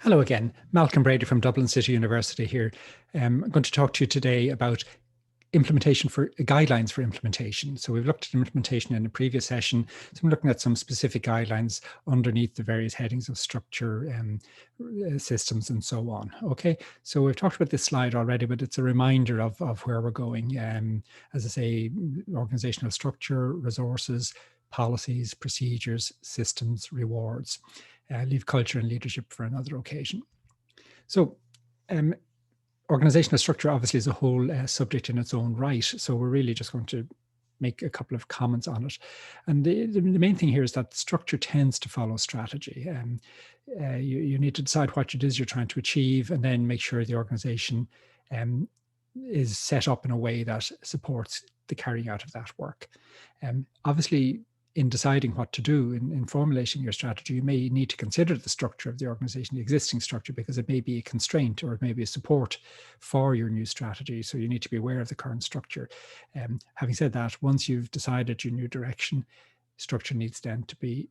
Hello again, Malcolm Brady from Dublin City University here. I'm going to talk to you today about implementation for guidelines for implementation. So we've looked at implementation in a previous session. So I'm looking at some specific guidelines underneath the various headings of structure, systems, and so on. Okay, so we've talked about this slide already, but it's a reminder of where we're going. As I say, organizational structure, resources, policies, procedures, systems, rewards. Leave culture and leadership for another occasion. So organizational structure obviously is a whole subject in its own right. So we're really just going to make a couple of comments on it. And the main thing here is that structure tends to follow strategy. You need to decide what it is you're trying to achieve and then make sure the organization is set up in a way that supports the carrying out of that work. Obviously, in deciding what to do, in formulating your strategy, you may need to consider the structure of the organization, the existing structure, because it may be a constraint or it may be a support for your new strategy. So you need to be aware of the current structure. Having said that, once you've decided your new direction, structure needs then to be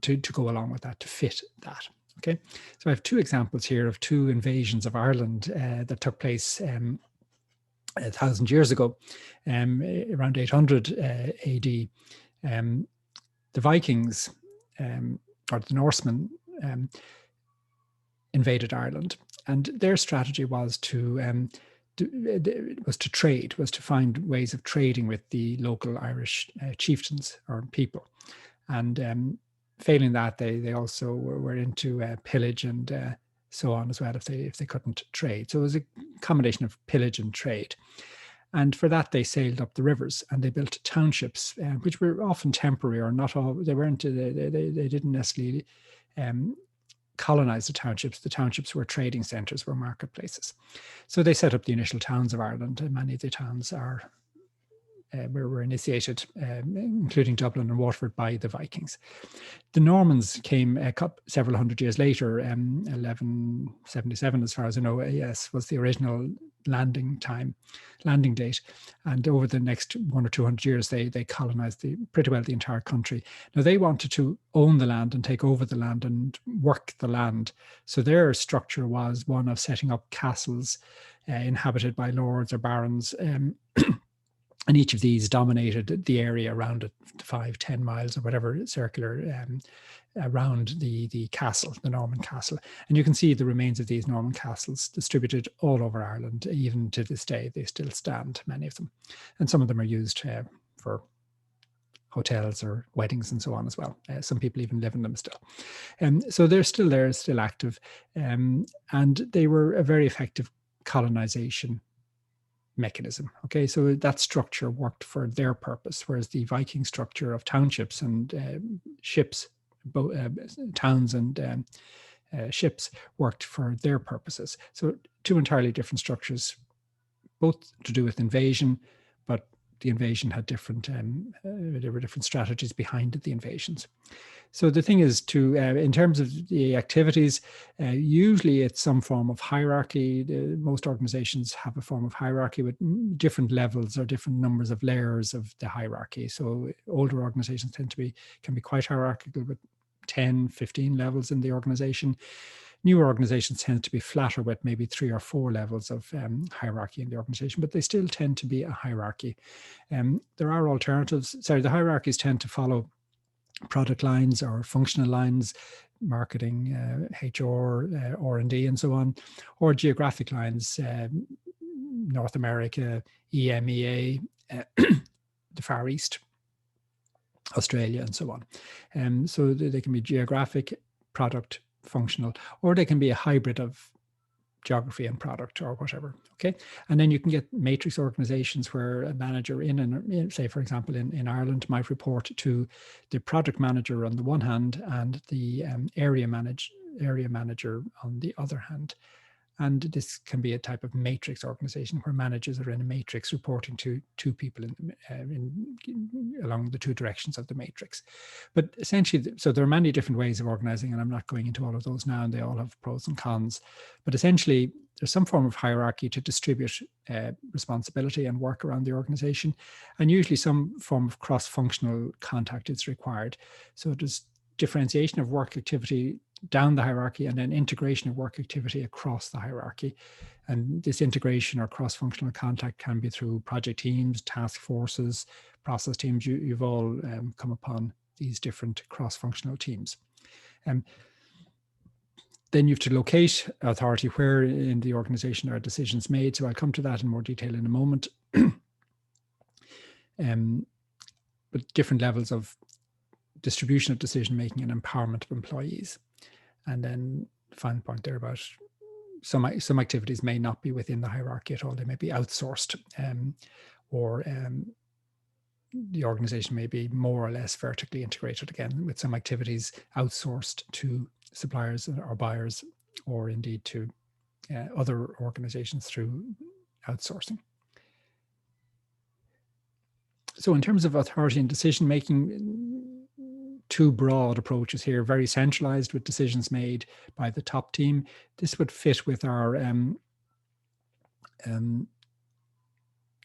to go along with that, to fit that. Okay, so I have two examples here of two invasions of Ireland that took place 1,000 years ago, around 800 AD. The Vikings or the Norsemen invaded Ireland, and their strategy was to trade, was to find ways of trading with the local Irish chieftains or people, and failing that, they also were into pillage and so on as well if they couldn't trade. So it was a combination of pillage and trade. And for that, they sailed up the rivers and they built townships, which were often temporary or not all. They weren't. They didn't necessarily colonize the townships. The townships were trading centres, were marketplaces. So they set up the initial towns of Ireland, and many of the towns were initiated, including Dublin and Waterford, by the Vikings. The Normans came several hundred years later. 1177, as far as I know, yes, was the original landing date. And over the next 100 or 200 years, they colonized pretty well the entire country. Now, they wanted to own the land and take over the land and work the land. So their structure was one of setting up castles inhabited by lords or barons. And each of these dominated the area around it, 5-10 miles or whatever circular around the castle, the Norman castle. And you can see the remains of these Norman castles distributed all over Ireland. Even to this day, they still stand, many of them. And some of them are used for hotels or weddings and so on as well. Some people even live in them still. So they're still there, still active. And they were a very effective colonization mechanism. Okay, so that structure worked for their purpose, whereas the Viking structure of townships and ships, towns and ships worked for their purposes. So two entirely different structures, both to do with invasion, but the invasion had different, there were different strategies behind the invasions. So the thing is in terms of the activities, usually it's some form of hierarchy. Most organizations have a form of hierarchy with different levels or different numbers of layers of the hierarchy. So older organizations can be quite hierarchical with 10, 15 levels in the organization. Newer organizations tend to be flatter with maybe 3 or 4 levels of hierarchy in the organization, but they still tend to be a hierarchy. There are alternatives. Sorry, the hierarchies tend to follow product lines or functional lines, marketing, HR, R&D, and so on, or geographic lines, North America, EMEA, the Far East, Australia, and so on. So they can be geographic, product, functional, or they can be a hybrid of geography and product or whatever. Okay, and then you can get matrix organizations where a manager say, for example, in Ireland, might report to the product manager on the one hand and the area manager on the other hand. And this can be a type of matrix organization where managers are in a matrix reporting to two people along the two directions of the matrix. But essentially, so there are many different ways of organizing, and I'm not going into all of those now, and they all have pros and cons. But essentially, there's some form of hierarchy to distribute responsibility and work around the organization. And usually some form of cross-functional contact is required. So there's differentiation of work activity down the hierarchy, and then integration of work activity across the hierarchy. And this integration or cross-functional contact can be through project teams, task forces, process teams. You've all come upon these different cross-functional teams. Then you have to locate authority, where in the organization are decisions made. So I'll come to that in more detail in a moment. But different levels of distribution of decision making and empowerment of employees. And then the final point there about some activities may not be within the hierarchy at all. They may be outsourced, or the organization may be more or less vertically integrated, again, with some activities outsourced to suppliers or buyers, or indeed to other organizations through outsourcing. So in terms of authority and decision making, two broad approaches here: very centralized, with decisions made by the top team. This would fit with our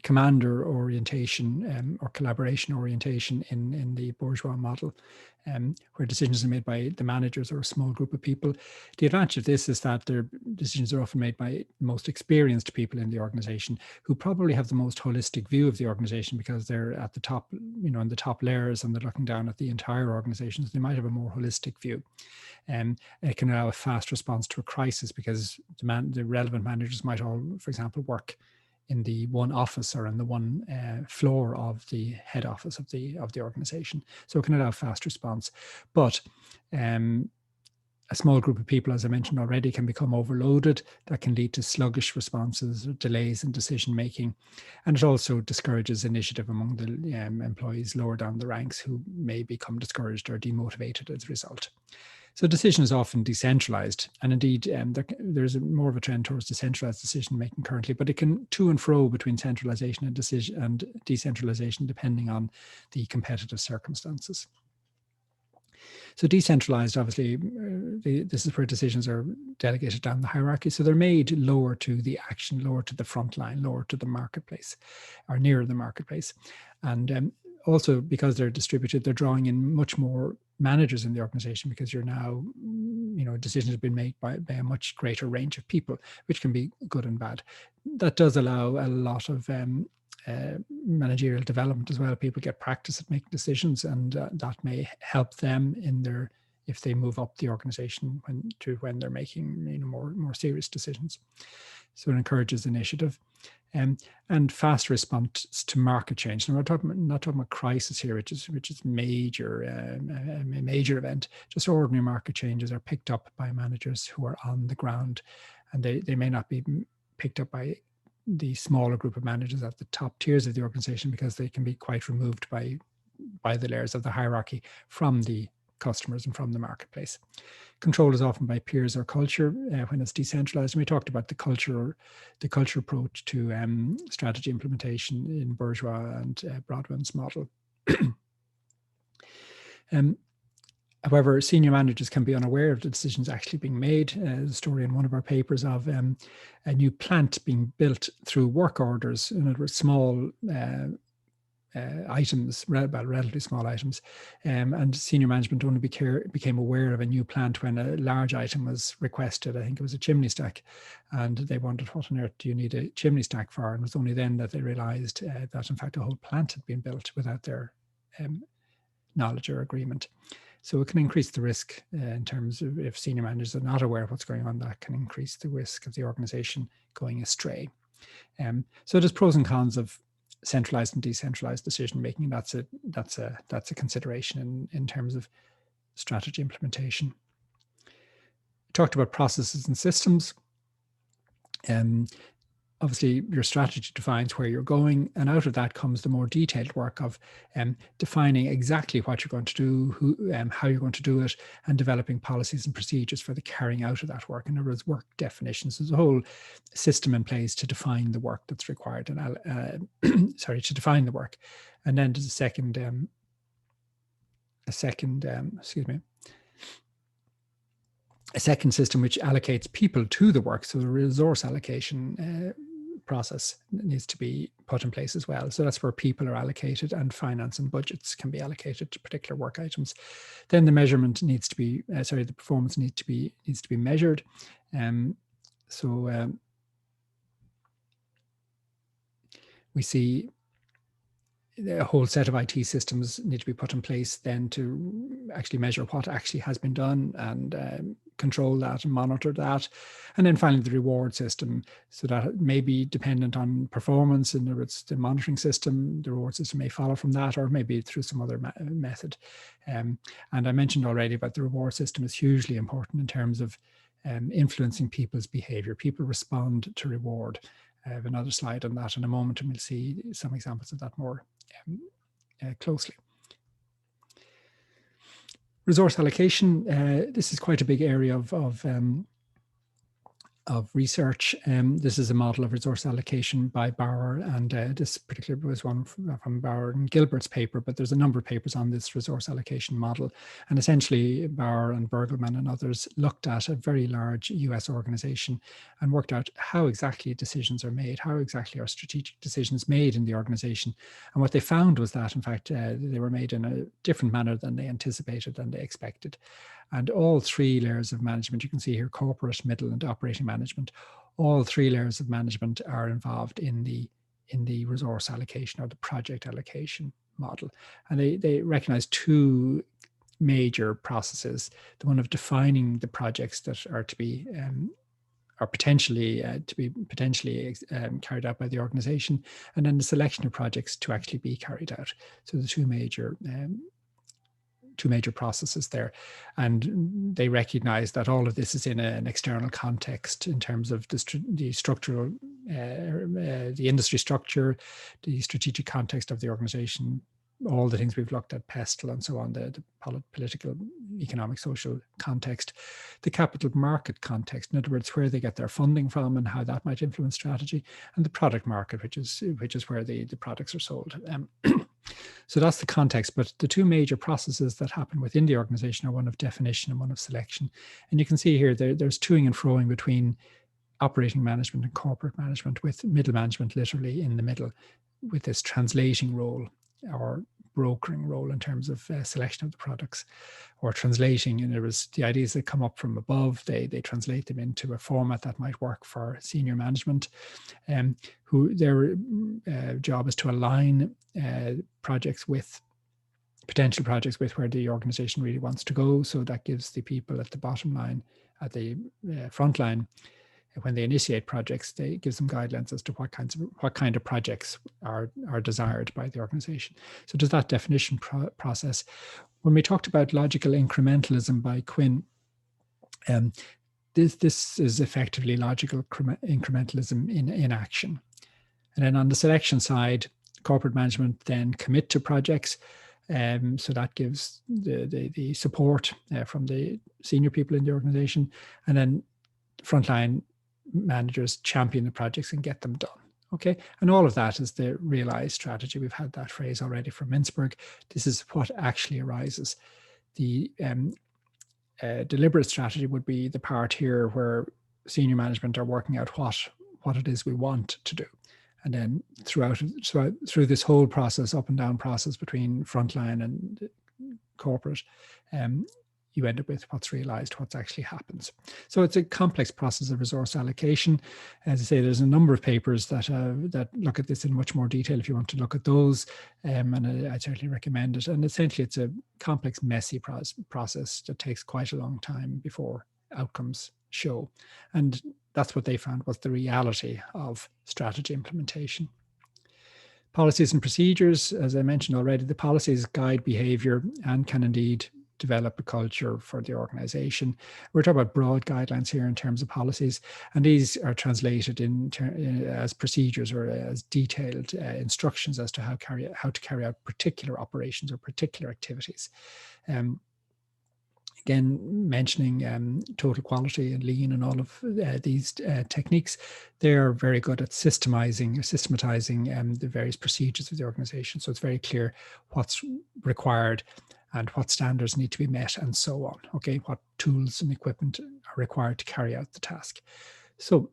commander orientation or collaboration orientation in the bourgeois model, where decisions are made by the managers or a small group of people. The advantage of this is that their decisions are often made by the most experienced people in the organization, who probably have the most holistic view of the organization, because they're at the top, in the top layers, and they're looking down at the entire organization. So they might have a more holistic view. It can allow a fast response to a crisis, because the relevant managers might all, for example, work in the one office or in the one floor of the head office of the organization. So it can allow fast response. But a small group of people, as I mentioned already, can become overloaded. That can lead to sluggish responses, delays in decision making. And it also discourages initiative among the employees lower down the ranks, who may become discouraged or demotivated as a result. So decision is often decentralized, and indeed there's more of a trend towards decentralized decision making currently, but it can to and fro between centralization and decentralization, depending on the competitive circumstances. So decentralized, obviously, this is where decisions are delegated down the hierarchy. So they're made lower to the action, lower to the front line, lower to the marketplace, or nearer the marketplace. And also, because they're distributed, they're drawing in much more managers in the organization, because you're now, decisions have been made by a much greater range of people, which can be good and bad. That does allow a lot of managerial development as well. People get practice at making decisions, and that may help them if they move up the organization when they're making more serious decisions. So it encourages initiative. And fast response to market change. And we're not talking about crisis here, which is major, a major event. Just ordinary market changes are picked up by managers who are on the ground, and they may not be picked up by the smaller group of managers at the top tiers of the organization, because they can be quite removed by the layers of the hierarchy from the customers and from the marketplace. Control is often by peers or culture when it's decentralized. And we talked about the culture approach to strategy implementation in Bourgeois and Broadbent's model. However, senior managers can be unaware of the decisions actually being made. The story in one of our papers of a new plant being built through work orders, in other words, small items, relatively small items, and senior management only became aware of a new plant when a large item was requested. I think it was a chimney stack, and they wondered, what on earth do you need a chimney stack for? And it was only then that they realized that in fact a whole plant had been built without their knowledge or agreement. So it can increase the risk in terms of, if senior managers are not aware of what's going on, that can increase the risk of the organization going astray. So there's pros and cons of centralized and decentralized decision making. That's a consideration in terms of strategy implementation. We talked about processes and systems. Obviously, your strategy defines where you're going, and out of that comes the more detailed work of defining exactly what you're going to do, how you're going to do it, and developing policies and procedures for the carrying out of that work. In other words, work definitions. There's a whole system in place to define the work that's required, and to define the work. And then there's a second system which allocates people to the work, so the resource allocation process needs to be put in place as well. So that's where people are allocated and finance and budgets can be allocated to particular work items. Then the measurement needs to be, the performance needs to be measured. We see a whole set of IT systems need to be put in place then to actually measure what actually has been done and control that and monitor that. And then finally, the reward system. So that may be dependent on performance. In other words, the monitoring system, the reward system may follow from that, or maybe through some other method. And I mentioned already about the reward system is hugely important in terms of influencing people's behavior. People respond to reward. I have another slide on that in a moment, and we'll see some examples of that more closely. Resource allocation. This is quite a big area of research. This is a model of resource allocation by Bauer, and this particular was one from Bauer and Gilbert's paper, but there's a number of papers on this resource allocation model. And essentially, Bauer and Bergelman and others looked at a very large US organization and worked out how exactly decisions are made, how exactly are strategic decisions made in the organization. And what they found was that, in fact, they were made in a different manner than they anticipated, than they expected. And all three layers of management, you can see here, corporate, middle, and operating management, all three layers of management are involved in the resource allocation or the project allocation model. And they recognize two major processes: the one of defining the projects that are to be or potentially carried out by the organization, and then the selection of projects to actually be carried out. So the two major processes there. And they recognize that all of this is in an external context in terms of the structural, the industry structure, the strategic context of the organization, all the things we've looked at, PESTEL and so on, the political, economic, social context, the capital market context, in other words, where they get their funding from and how that might influence strategy, and the product market, which is where the products are sold. So that's the context, but the two major processes that happen within the organization are one of definition and one of selection. And you can see here there's toing and froing between operating management and corporate management, with middle management literally in the middle, with this translating role or brokering role in terms of selection of the products, or translating. And there was the ideas that come up from above, they translate them into a format that might work for senior management, who their job is to align potential projects with where the organization really wants to go. So that gives the people at the bottom line, at the front line, when they initiate projects, they give them guidelines as to what kind of projects are desired by the organization. So there's that definition process. When we talked about logical incrementalism by Quinn, this is effectively logical incrementalism in action. And then on the selection side, corporate management then commit to projects. So that gives the support from the senior people in the organization, and then frontline managers champion the projects and get them done. Okay, and all of that is the realized strategy. We've had that phrase already from Mintzberg. This is what actually arises. The deliberate strategy would be the part here where senior management are working out what it is we want to do. And then through this whole process, up and down process between frontline and corporate, you end up with what's realized, what's actually happens. So it's a complex process of resource allocation. As I say, there's a number of papers that look at this in much more detail if you want to look at those, and I certainly recommend it. And essentially, it's a complex, messy process that takes quite a long time before outcomes show. And that's what they found was the reality of strategy implementation. Policies and procedures, as I mentioned already, the policies guide behavior and can indeed develop a culture for the organization. We're talking about broad guidelines here in terms of policies, and these are translated as procedures or as detailed instructions as to how to carry out particular operations or particular activities. Again, mentioning total quality and lean and all of these techniques, they're very good at systematizing the various procedures of the organization. So it's very clear what's required and what standards need to be met and so on. Okay, what tools and equipment are required to carry out the task. So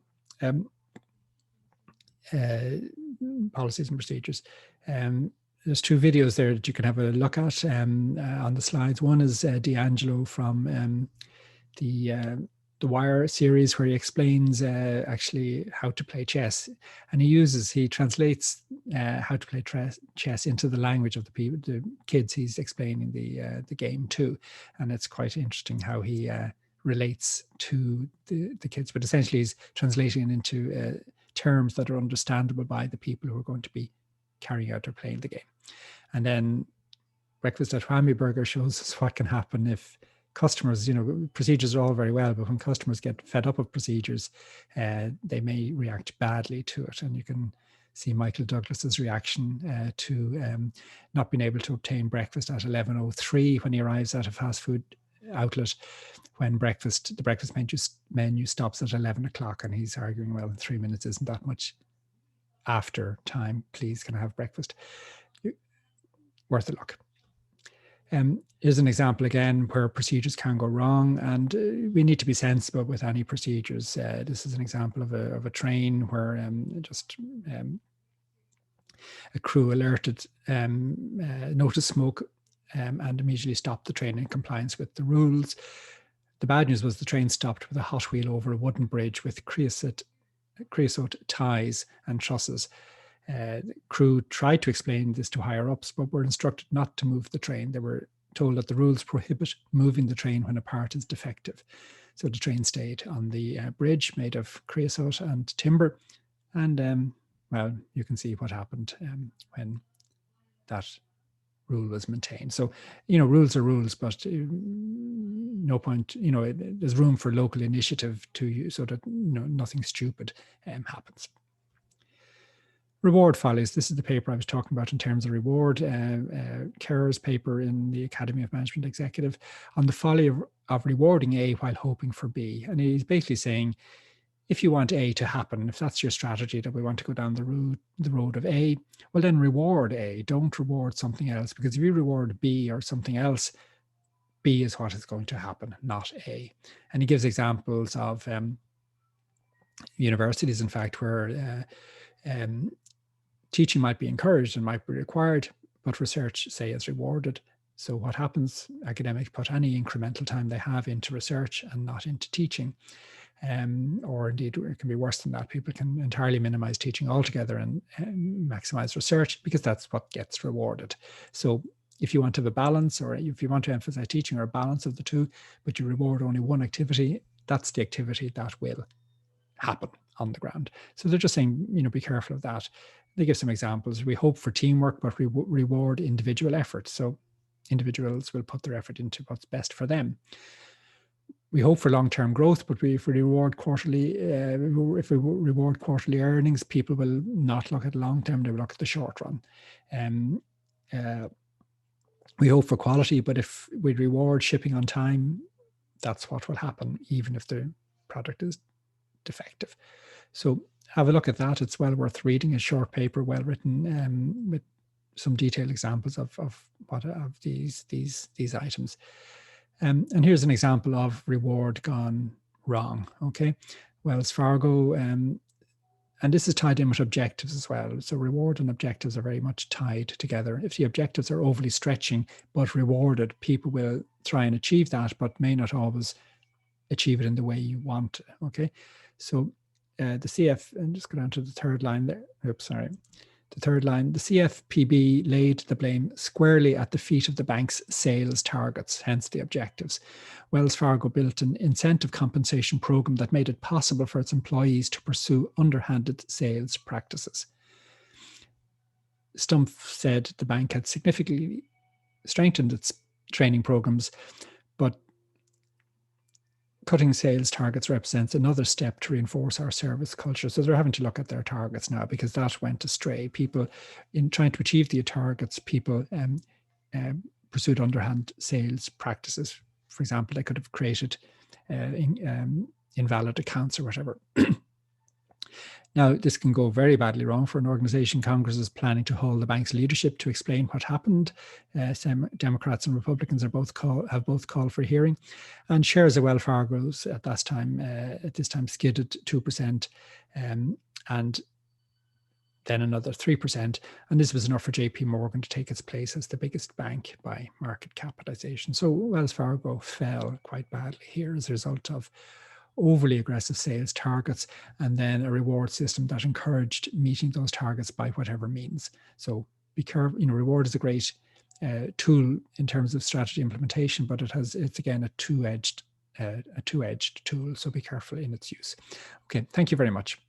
policies and procedures. There's two videos there that you can have a look at on the slides. One is D'Angelo from the Wire series, where he explains actually how to play chess, and he translates how to play chess into the language of the kids he's explaining the game to, and it's quite interesting how he relates to the kids. But essentially, he's translating it into terms that are understandable by the people who are going to be carrying out or playing the game. And then Breakfast at Whammy Burger shows us what can happen if customers, procedures are all very well, but when customers get fed up of procedures, they may react badly to it. And you can see Michael Douglas's reaction to not being able to obtain breakfast at 11:03 when he arrives at a fast food outlet, when the breakfast menu stops at 11 o'clock, and he's arguing, well, 3 minutes isn't that much after time. Please, can I have breakfast? Worth a look. Here's an example again where procedures can go wrong, and we need to be sensible with any procedures. This is an example of a train where a crew alerted, noticed smoke, and immediately stopped the train in compliance with the rules. The bad news was the train stopped with a hot wheel over a wooden bridge with creosote ties and trusses. The crew tried to explain this to higher ups, but were instructed not to move the train. They were told that the rules prohibit moving the train when a part is defective. So the train stayed on the bridge made of creosote and timber. And, well, you can see what happened when that rule was maintained. So, rules are rules, but no point, there's room for local initiative so that nothing stupid happens. Reward follies. This is the paper I was talking about in terms of reward. Kerr's paper in the Academy of Management Executive on the folly of rewarding A while hoping for B. And he's basically saying, if you want A to happen, if that's your strategy, that we want to go down the road of A, well, then reward A. Don't reward something else, because if you reward B or something else, B is what is going to happen, not A. And he gives examples of universities, in fact, where teaching might be encouraged and might be required, but research, say, is rewarded. So what happens? Academics put any incremental time they have into research and not into teaching. Or indeed, it can be worse than that. People can entirely minimize teaching altogether and maximize research, because that's what gets rewarded. So if you want to have a balance, or if you want to emphasize teaching or a balance of the two, but you reward only one activity, that's the activity that will happen on the ground. So they're just saying, be careful of that. They give some examples. We hope for teamwork, but we reward individual effort. So individuals will put their effort into what's best for them. We hope for long-term growth, but if we reward quarterly earnings, people will not look at long-term; they will look at the short run. We hope for quality, but if we reward shipping on time, that's what will happen, even if the product is defective. So have a look at that. It's well worth reading. A short paper, well written, with some detailed examples of these items. And here's an example of reward gone wrong. Okay, Wells Fargo, and this is tied in with objectives as well. So reward and objectives are very much tied together. If the objectives are overly stretching but rewarded, people will try and achieve that, but may not always achieve it in the way you want to. Okay, so the CF, and just go down to the third line there. Oops, sorry. The third line, the CFPB laid the blame squarely at the feet of the bank's sales targets, hence the objectives. Wells Fargo built an incentive compensation program that made it possible for its employees to pursue underhanded sales practices. Stumpf said the bank had significantly strengthened its training programs, but cutting sales targets represents another step to reinforce our service culture. So they're having to look at their targets now, because that went astray. People, in trying to achieve the targets, people pursued underhand sales practices. For example, they could have created invalid accounts or whatever. Now, this can go very badly wrong for an organization. Congress is planning to hold the bank's leadership to explain what happened. Some Democrats and Republicans have both called for a hearing. And shares of Wells Fargo's at this time skidded 2%. And then another 3%. And this was enough for JP Morgan to take its place as the biggest bank by market capitalization. So Wells Fargo fell quite badly here as a result of overly aggressive sales targets and then a reward system that encouraged meeting those targets by whatever means. So be careful, reward is a great tool in terms of strategy implementation, but it's again a two-edged tool. So be careful in its use. Okay, thank you very much.